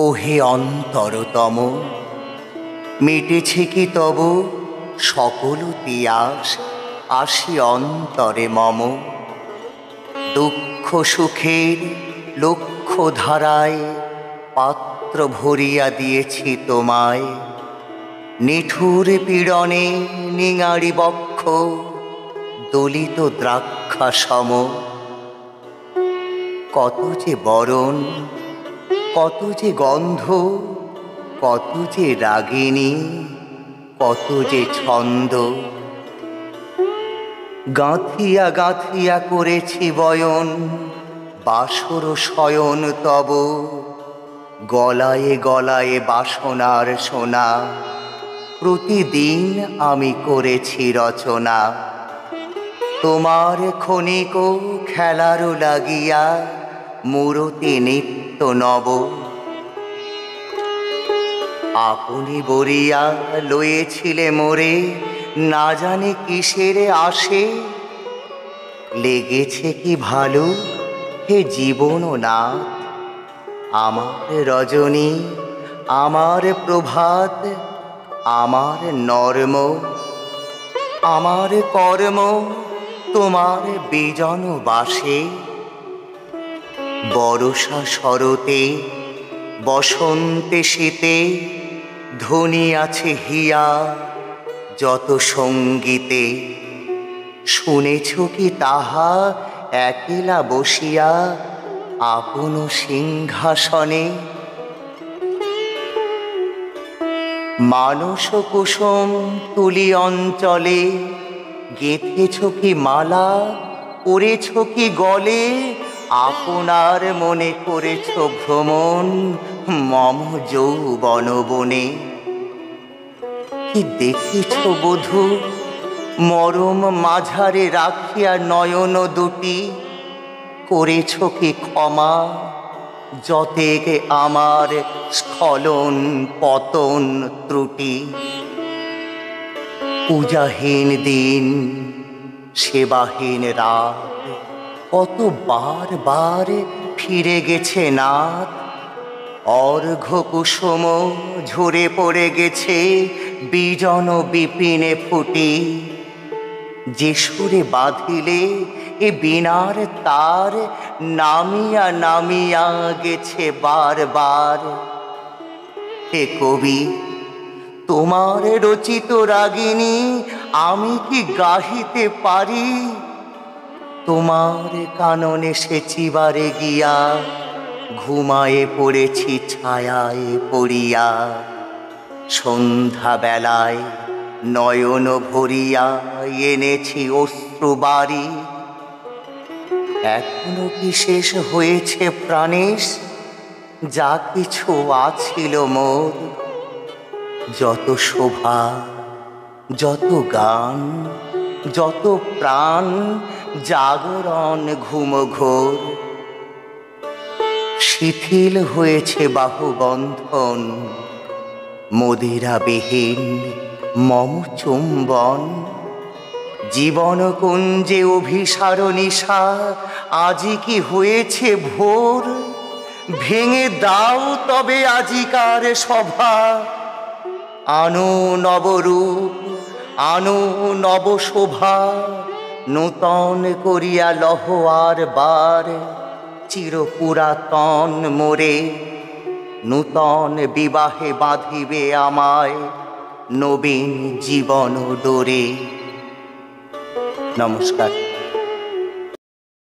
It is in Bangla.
ওহে অন্তরতম, মিটেছে কি তব সকল তিয়াস? আসি অন্তরে মম, দুঃখ সুখের লক্ষ ধারায় পাত্র ভরিয়া দিয়েছি তোমায়। নিঠুর পীড়নে নিঙারি বক্ষ দলিত দ্রাক্ষা সম। কত যে বরণ, কত যে গন্ধ, কত যে রাগিনী, কত যে ছন্দ। গাঁথিয়া গাঁথিয়া করেছি বয়ন, বাসর শয়ন তব। গলায়ে গলায়ে বাসনার সোনা, প্রতিদিন আমি করেছি রচনা। তোমার ক্ষণিক খেলারও লাগিয়া মূরতি নিত্য নব। আপনি বরিয়া লয়েছিলে মোরে, না জানি কিসের আসে। লেগেছে কি ভালো হে জীবন নাথ, আমার রজনী, আমার প্রভাত, আমার নর্ম, আমার কর্ম তোমার বিজন বাসে। বরষা শরতে, বসন্তে শীতে, ধ্বনি আছে হিয়া যত সঙ্গীতে। শুনেছ কি তাহা একলা বসিয়া আপন সিংহাসনে? মানস কুসুম তুলি অঞ্চলে, গেঁথেছ কি মালা, করেছ কি গলে? আপনার মনে করেছ ভ্রমণ মম যৌবন বনে। কি দেখেছ বধূ, মরম মাঝারে রাখিয়া নয়ন দুটি? করেছ কি ক্ষমা যতেক আমার স্খলন পতন ত্রুটি? পূজাহীন দিন, সেবাহীন রাত, কত বার বার ফিরে গেছে নাথ। অর্ঘ্য কুসুম ঝরে পড়ে গেছে বিজন বিপিনে ফুটি। যে সুরে বাঁধিলে এ বীণার তার, নামিয়া নামিয়া গেছে বার বার। হে কবি, তোমার রচিত রাগিনী আমি কি গাহিতে পারি? তোমার কাননে সেচিবারে গিয়া ঘুমায়ে পড়েছি ছায়ায় পড়িয়া। সন্ধ্যা বেলায় নয়ন ভরিয়া এনেছি অশ্রু বারি। এখনো কি শেষ হয়েছে প্রাণেশ যা কিছু আছিল মোর? যত শোভা, যত গান, যত প্রাণ, জাগরণ ঘুম ঘোর। শিথিল হয়েছে বাহুবন্ধন, মদিরাবিহীন মম চুম্বন। জীবন কুঞ্জে অভিসার নিশা, আজি কি হয়েছে ভোর? ভেঙে দাও তবে আজিকার সভা, আনো নবরূপ, আনো নব শোভা। নূতন করিয়া লহ আর বার চিরপুরাতন মোরে। নূতন বিবাহে বাঁধিবে আমায় নবীন জীবন ডোরে। নমস্কার।